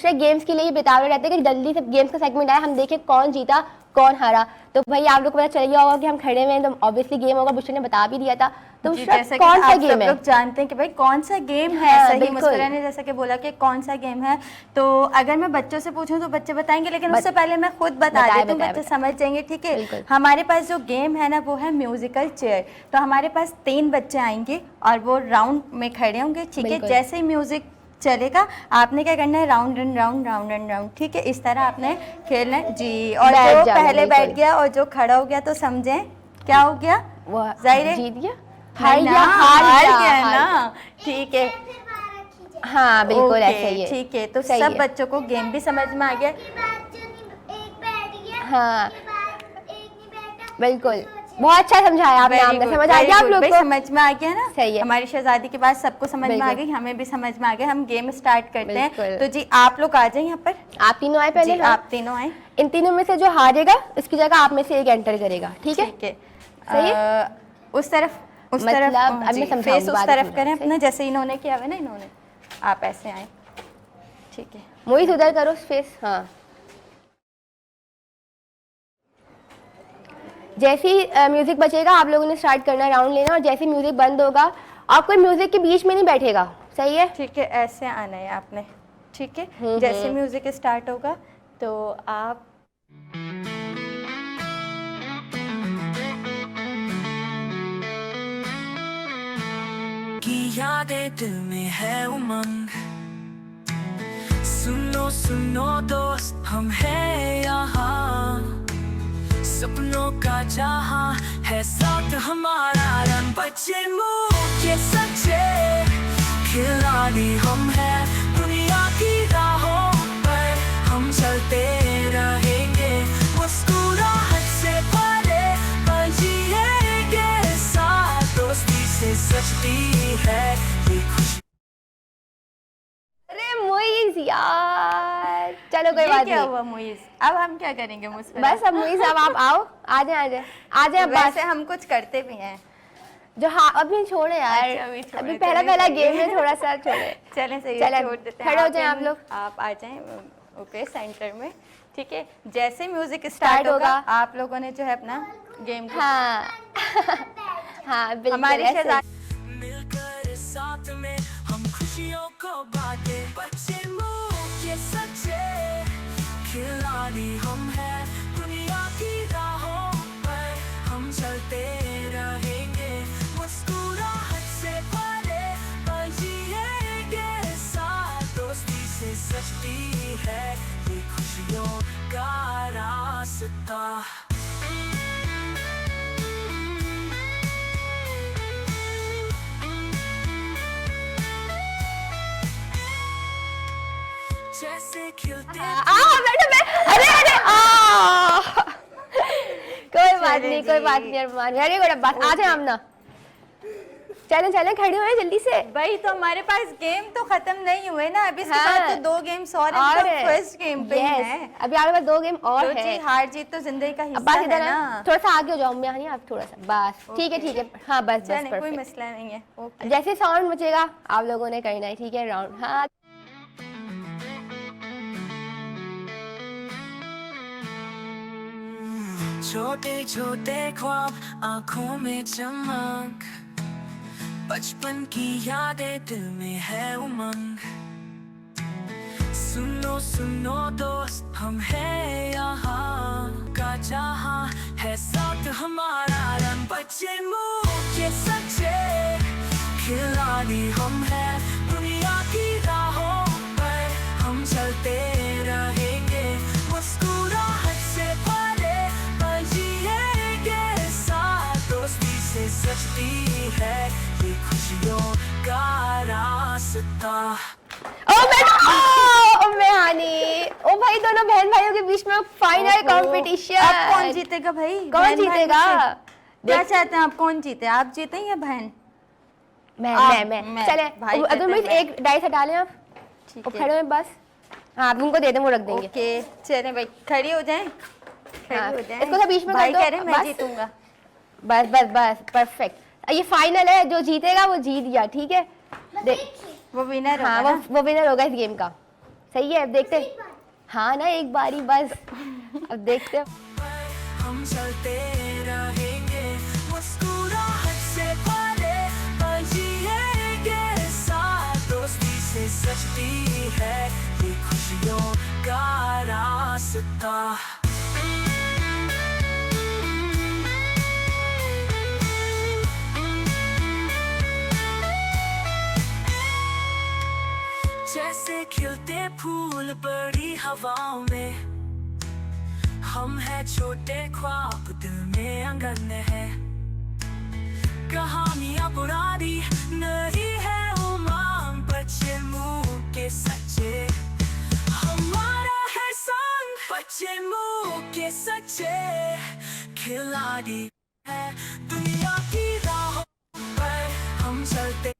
Bushra games के लिए ही बेतावरे रहते हैं कि जल्दी से गेम्स का सेगमेंट आया, हम देखें कौन जीता कौन हारा। तो भाई आप लोग को पता चल गया होगा कि हम खड़े हुए हैं, तो ऑब्वियसली गेम होगा, बुशरा ने बता भी दिया था। तो जैसा कौन सा गेम है? लोग जानते हैं कि भाई कौन सा गेम है। हाँ, सही मुस्कुरा ने जैसा कि बोला कि कौन सा गेम है, तो अगर मैं बच्चों से पूछूं तो बच्चे बताएंगे, लेकिन उससे पहले मैं खुद बता देती हूँ, बच्चे समझ जाएंगे। ठीक है, हमारे पास जो गेम है ना वो है म्यूजिकल चेयर। तो हमारे पास 3 बच्चे आएंगे और वो राउंड में खड़े होंगे। ठीक है, जैसे ही म्यूजिक चलेगा आपने क्या करना है, round and round round and round. ठीक है, इस तरह आपने खेलना है जी। और जो पहले बैठ गया और जो खड़ा हो गया तो समझें क्या हो गया, जाहिर है जीत गया, हार गया ना। ठीक है, हाँ बिल्कुल ऐसे ही है। ठीक है, तो सब बच्चों को गेम भी समझ में आ गया। हाँ बिल्कुल, बहुत अच्छा समझाया आपने, समझ आ गया आप लोग को? समझ में आ गया ना। सही है, हमारी शहजादी की बात सबको समझ में आ गई, हमें भी समझ में आ गया। हम गेम स्टार्ट करते हैं। तो जी आप लोग आ जाए यहाँ पर। आप तीनों आए पहले? आप तीनों आए। इन तीनों में से जो हारेगा उसकी जगह आप में से एक एंटर करेगा। ठीक है, सही है। उस तरफ फेस उस तरफ करें अपना, जैसे इन्होंने किया है ना, इन्होंने आप ऐसे आए। ठीक है, मोहित उधर करो फेस। हाँ, जैसे ही म्यूजिक बचेगा आप लोगों ने स्टार्ट करना, राउंड लेना, और जैसे म्यूजिक बंद होगा आप कोई म्यूजिक के बीच में नहीं बैठेगा। सही है? ठीक है, ऐसे आना है आपने। ठीक है, जैसे म्यूजिक स्टार्ट होगा तो आप की यादें दिल में है उमंग, सुनो सुनो दोस्त हम हैं यहाँ, सपनों का जहां है साथ हमारा, रंग बच्चे मुंह के सच्चे खिलाड़ी हम हैं, दुनिया की राहों पर हम चलते रहेंगे, मुस्कुराहट से भरे पल जिएंगे साथ, दोस्ती से सजती है ये खुशी। अरे मोइज यार, चलो कोई बात क्या नहीं। हुआ मोइज, अब हम क्या करेंगे मुस्कुरा? बस अब मोइज अब आप आओ, आ जाए। वैसे हम कुछ करते भी हैं जो, हाँ अभी छोड़े यार। अच्छा, अभी पहला गेम है, थोड़ा सा छोड़े। चलें सही है, छोड़ देते हैं। खड़े हो जाए आप लोग। आप आ जाएं ओके सेंटर में। ठीक है, जैसे म्यूजिक स्टार्ट होगा आप लोगों ने जो है अपना गेम को हाँ हाँ बिल्कुल हमारी मिलकर साथ में हम खुशियों को बांटे, बच्चे मुंह के सच्चे खिलाड़ी हम हैं, दुनिया की राहों पर हम चलते रहेंगे, मुस्कुराहट से भरे पल जिएंगे साथ, दोस्ती से सजती है ये खुशियों का रास्ता। जैसे खिलते कोई बात नहीं अरमान, वेरी गुड अब्बास, आ जाए आमना। चलें खड़े हुए जल्दी से। भाई तो हमारे पास गेम तो खत्म नहीं हुए ना, अभी इसके बाद तो 2 गेम्स और हैं, फर्स्ट गेम पे है। अभी आपके पास 2 गेम और है। जी हार जीत तो जिंदगी का हिस्सा है ना। थोड़ा सा आगे हो जाओ, मैं नहीं, आप थोड़ा सा बस। ठीक है, हाँ बस कोई मसला नहीं है। जैसे साउंड बचेगा आप लोगों ने करना है। ठीक है, राउंड। हाँ छोटे छोटे ख्वाब आंखों में चमक, बचपन की यादें दिल में है उमंग, सुनो सुनो दोस्त हम हैं यहाँ का जहां है साथ हमारा, रंग बच्चे मुंह के सच्चे खिलाड़ी हम हैं, दुनिया की राहों पर हम चलते रहेंगे, मुस्कुराहट से भरे पल जिएंगे साथ, दोस्ती से सजती है ये खुशियों का रास्ता। ओ भाई, दोनों बहन भाइयों के बीच में फाइनल कंपटीशन। अब कौन जीतेगा भाई? कौन जीतेगा? क्या चाहते हैं आप, कौन जीते? आप जीते या बहन? मैं चले भाई, अगर मैं एक डाइस हटा लें आप, खड़े हैं बस। हाँ आप उनको दे दें, वो रख देंगे। ओके चलें भाई, खड़ी हो जाएं। इसको तो बीच में भाई कर दो। कह रहे मैं जीतूंगा। बस परफेक्ट। ये फाइनल है, जो जीतेगा वो जीत गया। ठीक है, वो विनर होगा। हाँ वो विनर होगा इस गेम का। सही है, अब देखते हैं। हाँ ना, एक बारी बस। अब देखते हैं। हम चलते रहेंगे मुस्कुराहट से भरे पल जिएंगे साथ, दोस्ती से सजती है ये खुशियों का रास्ता। जैसे खिलते फूल बड़ी हवाओं में, हम हैं छोटे ख्वाब दिल में आंगन है। कहानियां पुरानी नहीं है उमंग, बच्चे मुंह के सच्चे हमारा है संग। बच्चे मुंह के सच्चे खिलाड़ी है दुनिया की राहों पर हम चलते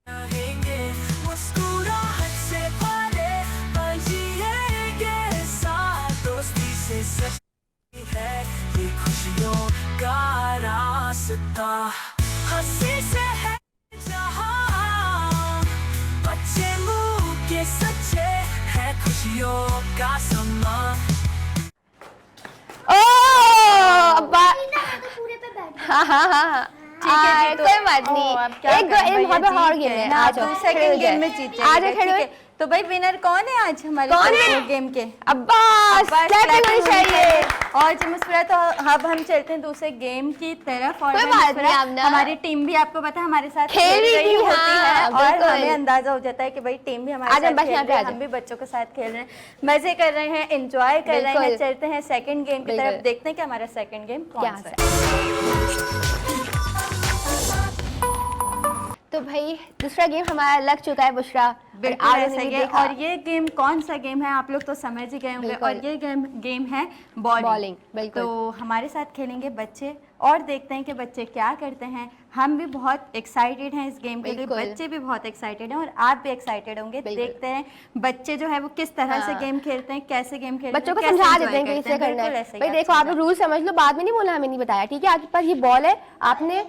रहेंगे मुस्कुराहट से भरे पल जिएंगे साथ, दोस्ती से सजती है ये खुशियों का रास्ता। हंसी से है जहां, बच्चे मुंह के सच्चे है खुशियों का समा। ओ अब्बा, हाँ हाँ हाँ, ठीक है जी, तो कोई बात नहीं। एक वहाँ पे और गेम है, आ जाओ, सेकंड गेम में जीत आ जाओ, जाएंगे, खड़े ठीक हो। है। तो भाई विनर कौन है आज हमारे कौन है? गेम के? अब्बास, क्लैपिंग होनी चाहिए। और जी मुस्कुरा, तो अब हम चलते हैं दूसरे गेम की तरफ। और कोई भाई बात मुस्कुरा, नहीं, आमना। हमारी टीम भी आपको पता है हमारे साथ खेल रही रही थी, होती हाँ, है, और बिल्कुल। हमें अंदाजा हो जाता है कि भाई टीम भी हमारे आजा, साथ बस खेल यहाँ पे रही है, आजा। हम भी बच्चों के साथ खेल रहे हैं, मजे कर रहे हैं, एंजॉय कर रहे हैं। बिल्कुल। चलते हैं सेकंड गेम की बिल्कुल। तरफ, देखते हैं कि हमारा सेकंड गेम क्या कौन सा है। तो भाई दूसरा गेम हमारा लग चुका है बुशरा। बिल्कुल और ऐसा आपने ही भी है। देखा। और ये गेम कौन सा गेम है आप लोग तो समझ ही गए होंगे। बिल्कुल। और ये गेम है बॉलिंग, बॉलिंग। बिल्कुल। तो हमारे साथ खेलेंगे बच्चे और देखते हैं कि बच्चे क्या करते हैं। हम भी बहुत एक्साइटेड हैं इस गेम के लिए, बिल्कुल। बच्चे भी बहुत एक्साइटेड हैं और आप भी एक्साइटेड होंगे। बिल्कुल। देखते हैं बच्चे जो है वो किस तरह से हाँ। गेम खेलते हैं, कैसे गेम खेलते हैं, बच्चों को कैसे समझा enjoy देते हैं कि करते इसे करना बिल्कुल है। ऐसे ही भाई आप देखो, आप समझा। रूल समझ लो, बाद में नहीं बोला, हमें नहीं बताया, ठीक है। आपके पास ये बॉल है, आपने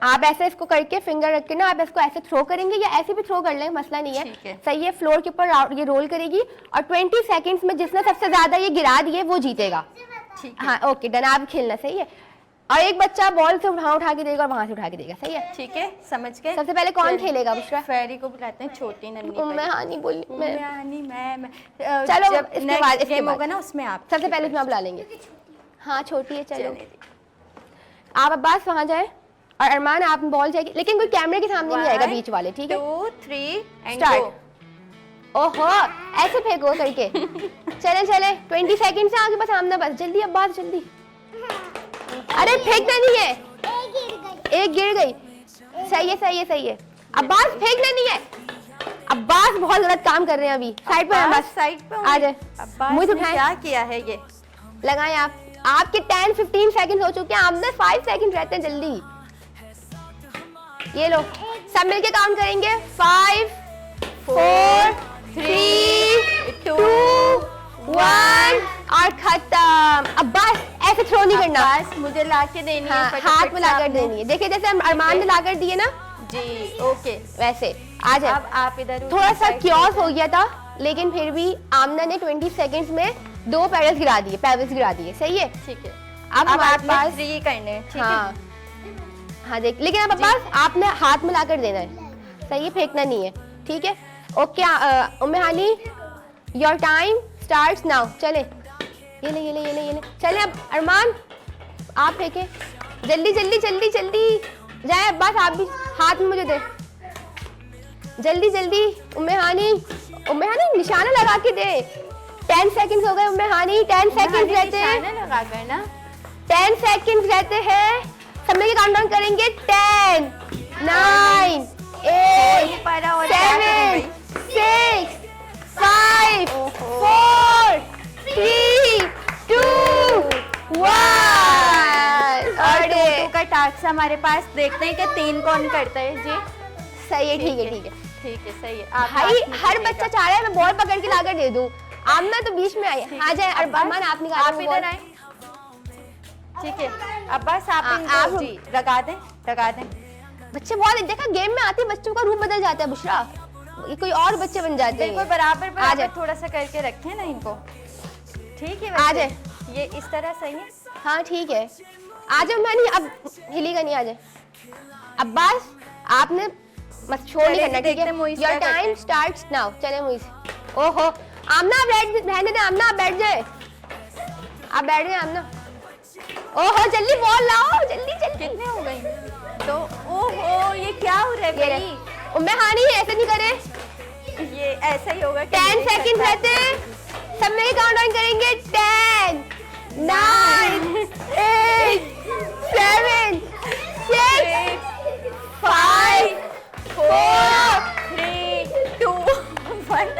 आप ऐसे इसको करके फिंगर रख के ना आप इसको ऐसे थ्रो करेंगे या ऐसे भी थ्रो कर लेंगे, मसला नहीं है। ठीक है। सही है। फ्लोर के ऊपर ये रोल करेगी और 20 सेकंड्स में जिसने सबसे ज्यादा ये गिरा दिए वो जीतेगा। ठीक है। हाँ ओके डन, आप खेलना। सही है। और एक बच्चा बॉल से वहां उठा के देगा और वहां से उठा के देगा। सही है। ठीक है, समझ गए। सबसे पहले कौन खेलेगा बुशरा? फेरी को बुलाते हैं, छोटी नन्ही मैं हाँ नहीं बोली मैं। मैं चलो, जब इसके next बाद- इसके गेम बाद। होगा ना उसमें आप सबसे पहले इसमें आप बुला लेंगे। हाँ छोटी है, चलो चलिए। आप अब्बास वहां जाए और अरमान आप बॉल जाएगी, लेकिन कोई कैमरे के सामने नहीं आएगा, बीच वाले। ठीक है। 2 3 एंड Start. गो। ओहो, ऐसे फेंको करके। चले चले 20 सेकंड से आगे, बस सामने, बस जल्दी अब्बास जल्दी। अरे फेंकना नहीं है, एक गिर गई। सही है सही है सही है। अब्बास फेंकना नहीं है। अब्बास बहुत गलत काम कर रहे हैं अभी। साइड पे अब्बास अब्बास, साइड पे आ जाए। अब्बास मुझे ने उठाएं। क्या किया है ये? लगाएं आप। आपके 10-15 सेकंड हो चुके हैं, आपने 5 सेकंड रहते हैं, जल्दी। ये लो, सब मिलके काउंट करेंगे। 5 4 3 2 1 और खत्म। अब्बास ऐसे थ्रो नहीं करना। अब्बास मुझे लाके देनी हाँ, है फटाफट हाथ में से लाकर आपने। देनी है। देखिए जैसे हम अरमान ने लाकर दिए ना, जी ओके। वैसे आ जाए। अब आप इधर थोड़ा सा side क्योस हो गया था, लेकिन फिर भी आमना ने 20 सेकंड्स में 2 पैडल्स गिरा दिए। सही है। ठीक है। अब हमारे पास 3 करने हैं, ठीक है। हाँ हाँ देख, लेकिन अब अब्बास आपने हाथ में लाकर देना है। सही है, फेंकना नहीं है। ठीक है okay. Umme Hani your time starts now. चले ये ले। चले अब अरमान आप फेंके, जल्दी जल्दी जल्दी जल्दी जाए। अब्बास आप भी हाथ में मुझे दे, जल्दी जल्दी। उम्मे हानी निशाना लगा के दे। 10 सेकंड्स हो गए उम्मे हानी, 10 सेकंड्स रहते हैं। निशाना लगा कर ना। 10 सेकंड्स रहते हैं, सब मिलके काउंटडाउन करेंगे। 10 9 8 पारा और क्या करें 7 6 5 4 3 2 1 और 2 का टास्क हमारे पास, देखते हैं कि 3 कौन करता है। जी सही है। ठीक है ठीक है, सही है। आप भाई last में हर करिएगा। बच्चा चाह रहा है मैं बॉल पकड़ के लाकर दे दूं। आमना तो बीच में आई। आ जाए अरमान, आप निकालो आप वो इधर बॉल। आए। ठीक है अब्बास आप आप- इनको जी लगा दें। बच्चे बहुत देखा, गेम में आते ही बच्चों का रूप बदल जाता है बुशरा। ये कोई और बच्चे बन जाते हैं। बिल्कुल बराबर बराबर थोड़ा सा करके रखें ना इनको, ठीक है? आ जाए, ये इस तरह सही है। हाँ ठीक है, आ जाओ। मैं नहीं, अब हिलेगा नहीं, आ जाए। अब्बास आपने मत शो नहीं करना, ठीक है? Your time starts now. चले मुइस। ओहो आमना आप रहने दे, आमना आप बैठ जाए, आप बैठ जाए आमना। ओहो जल्दी बॉल लाओ, जल्दी जल्दी। कितने हो गई? तो ओहो ये क्या हो रहा है भाई? उम्मे हानी ऐसे नहीं करे, ये ऐसा ही होगा। 10 सेकंड रहते हैं, सब में काउंटडाउन करेंगे। 10 9 8 7 6 5 4 3 2 1।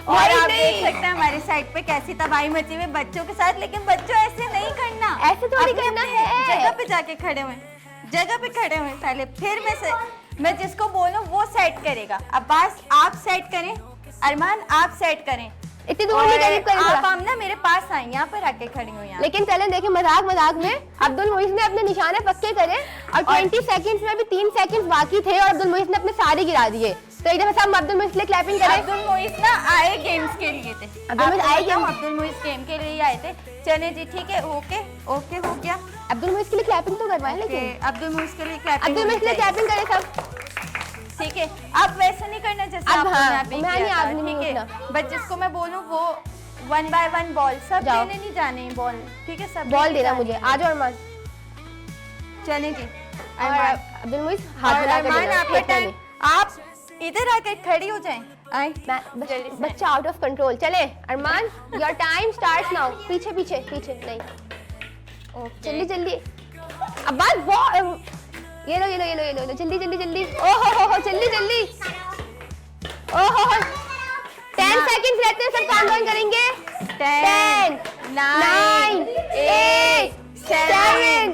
और आप देख सकते हैं हमारी साइड पे कैसी तबाही मची हुई बच्चों के साथ, लेकिन बच्चों ऐसे नहीं करना, ऐसे थोड़ी करना है। जगह पे जाके खड़े हुए, जगह पे खड़े हुए पहले, फिर मैं जिसको बोलूं वो सेट करेगा। अब्बास आप सेट करें, अरमान आप सेट करें, इतनी दूर नहीं करीब करें आप आमना मेरे पास आए, यहाँ पर आके खड़ी हुई हैं। लेकिन चलें देखें, मजाक मजाक में अब्दुल मुइस ने अपने निशाने पक्के करे और 20 सेकंड्स में भी 3 सेकंड्स बाकी थे और अब्दुल मुइस ने अपने सारे गिरा दिए। तो एक दफा सब अब्दुल मुइस के लिए क्लैपिंग करें। अब्दुल मुइस ना आए गेम्स के लिए थे, अब्दुल मुइस गेम के लिए आए थे। चले जी ठीक है, ओके ओके हो गया। अब्दुल मुइस के लिए क्लैपिंग तो करवाएं, लेकिन अब्दुल मुइस के लिए क्लैपिंग, अब्दुल मुइस के लिए क्लैपिंग करें सब, ठीक है? अब वैसे नहीं करना जैसे अब आपने हाँ, अभी मैं किया नहीं, था, आप नहीं ठीक है? उठना। बट जिसको मैं बोलूं वो 1 by 1 बॉल सब जाओ। देने नहीं जाने बॉल, ठीक है? सब बॉल देना मुझे। आ जाओ अरमान। चलें जी। और अब्दुल मुइस हाथ और मिला कर अरमान देना, आपका फेंकना टाइम, नहीं। आप इधर आकर खड़ी हो जाएं। आए बच्चा आउट ऑफ कंट्रोल। चले अरमान, योर टाइम स्टार्ट्स नाउ। पीछे पीछे पीछे नहीं, जल्दी जल्दी। अब्बास बॉल, ये लो ये लो ये लो ये लो, जल्दी जल्दी जल्दी। ओहो हो जल्दी जल्दी। ओहो 10 सेकंड्स रहते हैं, सब काउंटडाउन करेंगे। 10 9 8 7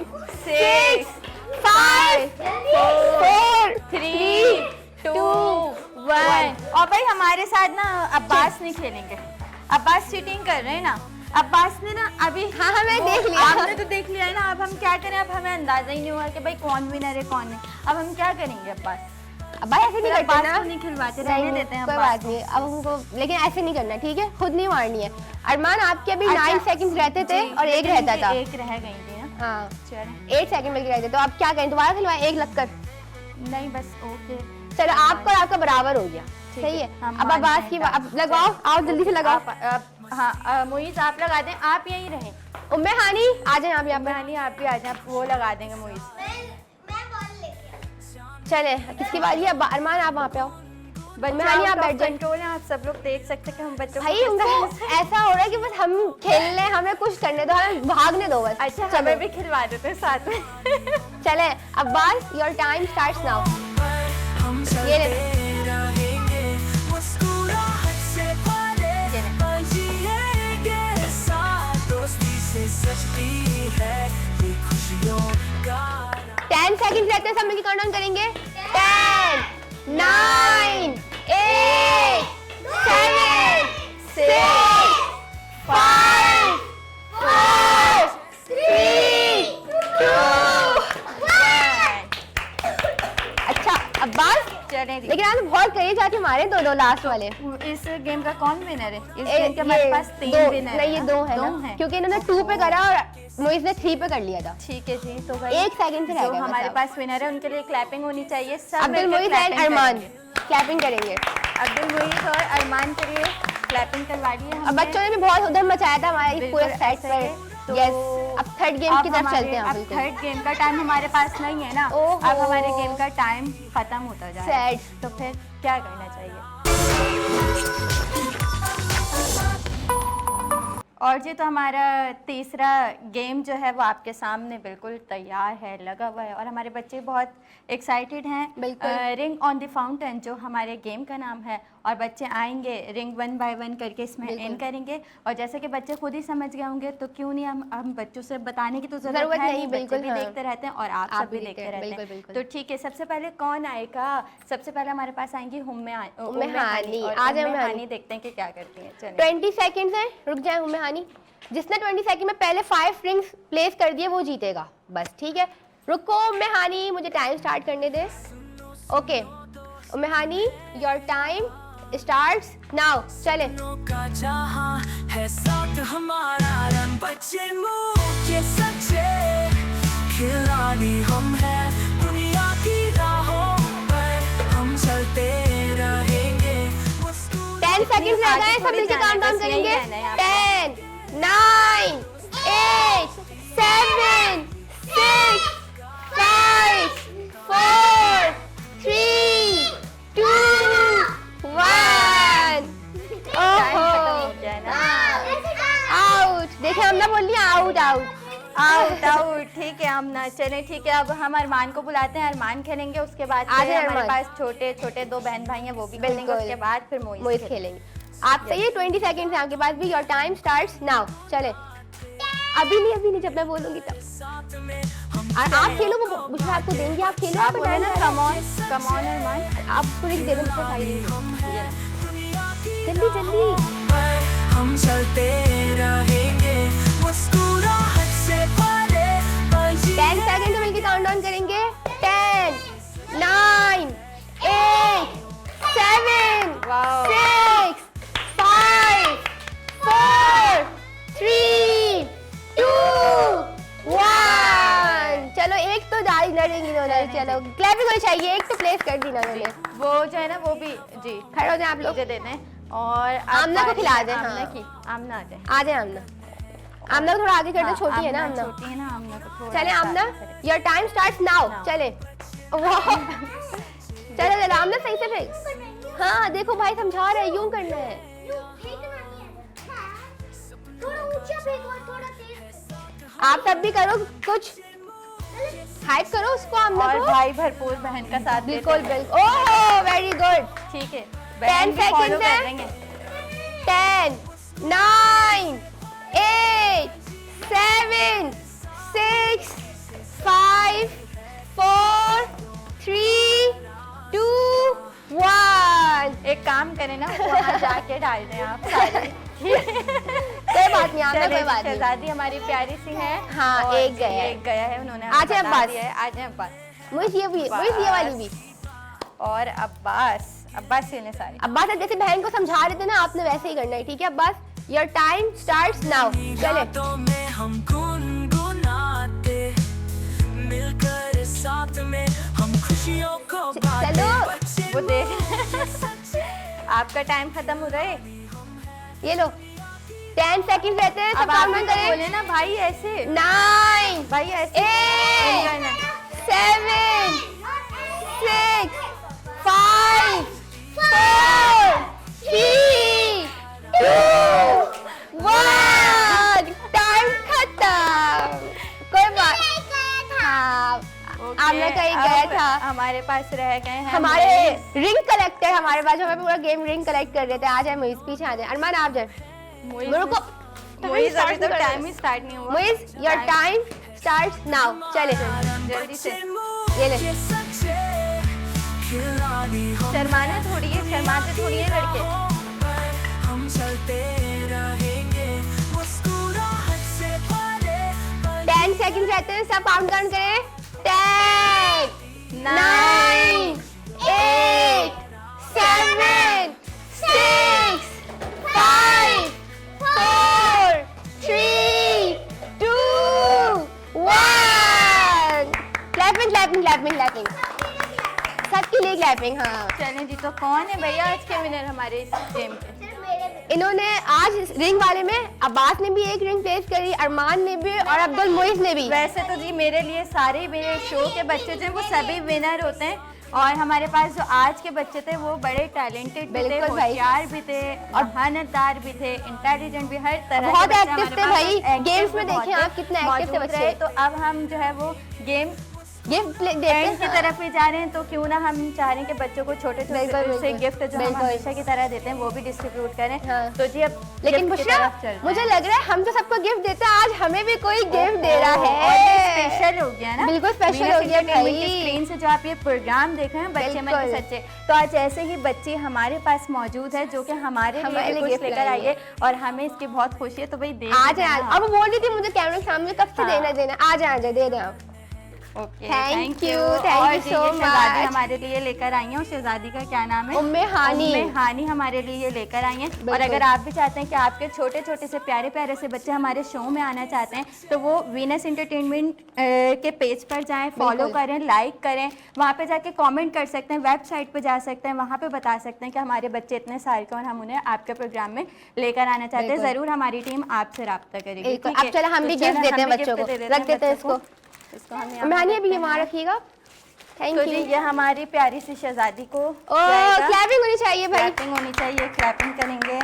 6 5 4 3 2 1। और भाई हमारे साथ ना अब्बास नहीं खेलेंगे, अब्बास चीटिंग कर रहे हैं ना। अब्बास ने ना अभी, हाँ मैं देख लिया, आपने तो देख लिया है ना। अब हम क्या करें, अब हमें अंदाजा ही नहीं हुआ कि भाई कौन विनर है कौन नहीं। अब हम क्या करेंगे अब्बास? अब्बास ऐसे नहीं करते ना, नहीं खिलवाते, रहने देते हैं कोई अब्बास बात नहीं। अब हमको लेकिन ऐसे नहीं करना, ठीक है? खुद नहीं मारनी है। अरमान आपके अभी 9 सेकंड्स रहते थे और एक रहता था, एक रह गई थी ना। हाँ चलो 8 सेकंड में रहते। तो अब क्या करें, दोबारा खिलवाएं एक लग कर? नहीं बस ओके। चलो आपका और आपका बराबर हो गया, सही है। अब अब्बास की अब लगाओ, आओ जल्दी से लगाओ। हाँ मुइस आप लगा दें, आप यहीं रहें। उम्मे हानी आ जाए, आप यहाँ पे। हानी आप भी आ जाए, वो लगा देंगे मुइस। चले किसकी बारी है? अरमान आप वहाँ पे आओ। बच्चे हानी आप बैठ जाए। कंट्रोल है, आप सब लोग देख सकते हैं कि हम बच्चों भाई उनको ऐसा हो रहा है कि बस हम खेलने, हमें कुछ करने दो, हमें भागने दो बस। अच्छा हमें भी खिलवा देते हैं साथ में। चले Abbas, your time starts now. हम चलते रहेंगे मुस्कुराहट से भरे, जिएंगे साथ दोस्ती से सजती है ये खुशियों का। 10 सेकंड रहते हैं, सब मिलकर काउंटडाउन करेंगे। 10 9 8 7 6 5 4 3 2 1। अच्छा अब्बास, चलें लेकिन आप बहुत करीब जाके मारे दो लास्ट वाले। इस गेम का कौन विनर है? इस गेम के हमारे पास 3 विनर नहीं, ये 2 है ना, क्योंकि इन्होंने 2 पे करा और मुइस ने 3 पे कर लिया था। ठीक है जी, तो भाई 1 सेकंड से रह जो गया हमारे पास विनर है उनके लिए क्लैपिंग होनी चाहिए। सब अब्दुल मिलकर मुइस एंड clapping अरमान करेंगे। क्लैपिंग करेंगे। अब्दुल मुइस और अरमान के लिए क्लैपिंग करवा ली है अब हमने। बच्चों ने भी बहुत उधर मचाया था हमारे बिल्कुल पूरे सेट सही है। पर। तो यस, अब थर्ड गेम की तरफ चलते हैं। अब बिल्कुल थर्ड गेम का टाइम हमारे पास नहीं है ना। ओहो। अब हमारे गेम का टाइम खत्म होता जा रहा है, Sad। तो फिर क्या करना चाहिए? और जी तो हमारा तीसरा गेम जो है वो आपके सामने बिल्कुल तैयार है, लगा हुआ है और हमारे बच्चे बहुत एक्साइटेड हैं। बिल्कुल। रिंग ऑन द फाउंटेन जो हमारे गेम का नाम है, और बच्चे आएंगे रिंग 1 by 1 करके इसमें इन करेंगे। और जैसे कि बच्चे खुद ही समझ गए होंगे तो क्यों नहीं हम बच्चों से बताने की तो जरूरत है नहीं, बिल्कुल, बच्चे भी देखते रहते हैं और आप सब भी देखते रहते बिल्कुल, हैं। बिल्कुल। तो ठीक है, सबसे पहले कौन आएगा? सबसे पहले हमारे पास आएंगी उम्मे हानी। आ जाए उम्मे उम्मे हानी। हानी, देखते हैं कि क्या करती हैं। चलिए 20 सेकंड्स हैं, रुक जाए उम्मे हानी। जिसने 20 सेकंड में पहले 5 रिंग्स प्लेस कर दिए वो जीतेगा बस, ठीक है? रुको उम्मे हानी, मुझे टाइम स्टार्ट करने दे। Okay Umme Hani, your time starts now. चले। का जहां है साथ हमारा, रंग बच्चे मुंह के सच्चे खिलाड़ी हम हैं, दुनिया की राहों पर हम चलते रहेंगे। 10 seconds रह गए, सब मिलके काउंटडाउन करेंगे। 10, 9, 8, 7, 6, 5, 4, 3, 2, 1। आउट। देखिए हमने बोल दिया आउट आउट आउट आउट। ठीक है, हम ना चले। ठीक है, अब हम अरमान को बुलाते हैं, अरमान खेलेंगे। उसके बाद फिर हमारे पास छोटे छोटे 2 बहन भाई हैं, वो भी खेलेंगे। उसके बाद फिर मोहित खेलेंगे। आप सही है। 20 सेकंड है आपके पास भी। Your time starts now. चले। अभी नहीं, जब मैं बोलूंगी तब। आप खेलो, वो मुझे आपको देंगे, आप खेलो। आप कम ऑन अरमान, आप पूरी दे दो मुझे। जल्दी जल्दी। हम चलते रहेंगे मुस्कुराहट से भरे 10 सेकंड में मिलके काउंटडाउन करेंगे। 10, 9, 8, 7, 6, 5, 4, 3, 2, 1। चलो एक तो जारी लड़ेंगी दोनों। चलो क्लैपिंग होनी चाहिए। एक तो प्लेस कर दी ना उन्होंने। वो जो है ना, वो भी जी खड़े हो जाए आप लोग। दे देते हैं और आमना को खिला दे। आमना हाँ। की आमना आ जाए। आ जाए आमना। आमना को थोड़ा आगे कर दो, छोटी है ना आमना। छोटी है ना आमना को थोड़ा। चले आमना, योर टाइम स्टार्ट्स नाउ। चले। वाह। चलो आमना सही से फेंक। हाँ देखो भाई समझा रहे हैं, यूं करना है। आप सब भी करो कुछ, हाइप करो उसको आमना और को। भाई भरपूर बहन का साथ बिल्कुल बिल्कुल। Oh very good. ठीक है, 10 सेकंड है। 10, 9, 8, 7, 6, 5, 4, 3, 2, 1। एक काम करें ना, वहाँ जाके डाल दें आप सारे। कोई बात नहीं आमना, कोई बात नहीं। शहजादी हमारी प्यारी सी है। हाँ, और एक गया है। एक गया है, उन्होंने आज है अब्बास। आज है अब्बास। मुझे ये भी, मुझे ये वाली भी। और अब्बास से ने सारी। अब्बास जैसे बहन को समझा रहे थे ना, आपने वैसे ही करना है। ठीक है Abbas, your time starts now. चले। में हम गुनगुनाते मिलकर साथ में हम खुशियों को चलो। वो देख आपका टाइम खत्म हो रहा है। ये लो 10 सेकंड रहते हैं, सब काम करें। बोले ना भाई ऐसे। 9 भाई ऐसे 8 7 6 5 4 3 2 1। टाइम खत्म। कोई बात। हाँ आमना का एक गया था। हमारे पास रह गए हैं हमारे रिंग कलेक्टर। हमारे पास हमें पूरा गेम रिंग कलेक्ट कर रहे थे। आ जाए मोइज, पीछे आ जाए। अरमान आप जाए। मेरे को मोइज, अभी तो टाइम ही स्टार्ट नहीं हुआ। Moiz your time starts now. चले जल्दी से। ये ले। शर्माना थोड़ी है, शर्माते थोड़ी है लड़के। हम चलते रहेंगे मुस्कुराहट से भरे 10 सेकंड रहते हैं, सब काउंट डाउन करें। 10 9 8 7 6 5 4 3 2 1। क्लैपिंग सबके लिए क्लैपिंग। हाँ चलें जी, तो कौन है भैया आज के विनर हमारे इस गेम के? इन्होंने आज रिंग वाले में अब्बास ने भी एक रिंग पेश करी, अरमान ने भी और अब्दुल मोइज ने भी। वैसे तो जी मेरे लिए सारे मेरे शो के बच्चे जो वो सभी विनर होते हैं, और हमारे पास जो आज के बच्चे थे वो बड़े टैलेंटेड भी थे, होशियार भी थे और मेहनतदार भी थे, इंटेलिजेंट भी, हर तरह बहुत एक्टिव थे भाई। गेम्स में देखें आप कितने एक्टिव थे बच्चे। तो अब हम जो है वो गेम गिफ्ट की तरफ भी जा रहे हैं, तो क्यों ना हम चाह रहे हैं कि बच्चों को छोटे छोटे से गिफ्ट जो हम हमेशा की तरह देते हैं वो भी डिस्ट्रीब्यूट करें। हाँ। तो जी अब लेकिन बुशरा मुझे लग रहा है हम तो सबको गिफ्ट देते हैं, आज हमें भी कोई गिफ्ट दे रहा है। स्पेशल हो गया ना, बिल्कुल स्पेशल हो गया भाई। स्क्रीन से जो आप ये प्रोग्राम देख रहे हैं बच्चे मन के सच्चे, तो आज ऐसे ही बच्चे हमारे पास मौजूद है जो कि हमारे लिए कुछ लेकर आई है और हमें इसकी बहुत खुशी है। तो भाई दे आज अब बोल रही थी मुझे कैमरे के सामने कब से देना। आ जाए दे दें आप। ओके Thank you और so जी, ये शहजादी much. हमारे लिए लेकर आई हैं और शहजादी का क्या नाम है? उम्मे हानी। उम्मे हानी हमारे लिए ये लेकर आई हैं। और बिल्कुल। अगर आप भी चाहते हैं कि आपके छोटे छोटे से प्यारे प्यारे से बच्चे हमारे शो में आना चाहते हैं तो वो वीनस एंटरटेनमेंट के पेज पर जाएं, फॉलो बिल्कुल। करें, लाइक करें, वहाँ पे जाके कमेंट कर सकते हैं, वेबसाइट पे जा सकते हैं, वहाँ पे बता सकते हैं कि हमारे बच्चे इतने साल के और हम उन्हें आपके प्रोग्राम में लेकर आना चाहते हैं। बिल्कुल। ज़रूर हमारी टीम आपसे रब्ता करेगी। बिल्कुल। ठीक है? अब चलो हम तो भी चलो गिफ्ट देते हैं हम भी बच्चों गिफ्ट को, दे देते रख हैं देते हैं बच्चों इसको। को। इसको हम यहाँ उम्मे पे हानी अभी रखते ये वहाँ हैं। रखिएगा। थैंक तो यू। जी ये हमारी प्यारी सी शहजादी को ओ क्लैपिंग होनी चाहिए भाई। क्लैपिंग होनी चाहिए, क्लैपिंग करेंगे।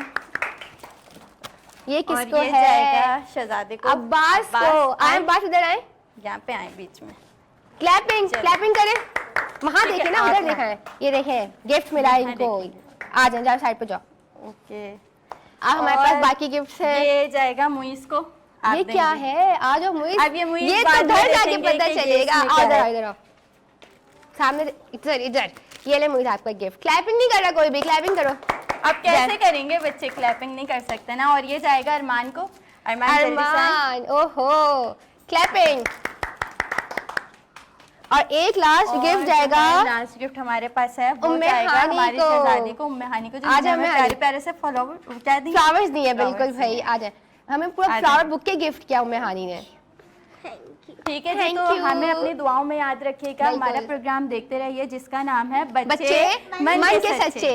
ये और किसको ये है? जाएगा शहजादी को। अब्बास को। आए अब्बास इधर आए। यहाँ पे आए बीच में। क्लैपिंग चलो। क्लैपिंग करें। वहाँ ठीक है, देखिए ना, आप उधर ना। देखा है। ये देखें गिफ्ट मिला है यहाँ इनको। देखिए। आ जाओ, जाओ साइड पे जाओ। ओके अब हमारे और पास बाकी गिफ्ट्स है। ये जाएगा मुइस को। आप ये क्या देंगे। है? आ जाओ मुइस। अब ये मुइस ये तो बाद में घर जाके देखेंगे पता कि ये चलेगा। इसमें आओ क्या इधर आओ, है। इधर आओ। सामने इधर इधर। ये ले मुइस आपका गिफ्ट। क्लैपिंग नहीं कर रहा कोई भी, क्लैपिंग करो। अब कैसे करेंगे बच्चे? क्लैपिंग नहीं कर सकते ना। और ये जाएगा अरमान को। अरमान जल्दी से आए। अरमान, ओहो क्लैपिंग। और एक लास्ट और गिफ्ट जो जाएगा है, लास्ट गिफ्ट हमारे पास है वो उम्मे जाएगा हानी हमारी को। शहजादी को, उम्मे हानी को, जो आज जिन्हें उम्मे हमें हानी। प्यारे प्यारे से फ्लावर क्या दी, फ्लावर्स दिए। Flowers बिल्कुल भाई दिए। आ जाए। हमें पूरा आ फ्लावर जाए। बुके गिफ्ट किया उम्मे हानी ने। ठीक है जी। Thank तो you. हमें अपनी दुआओं में याद रखिएगा। बिल्कुल। हमारा प्रोग्राम देखते रहिए जिसका नाम है बच्चे मन के सच्चे।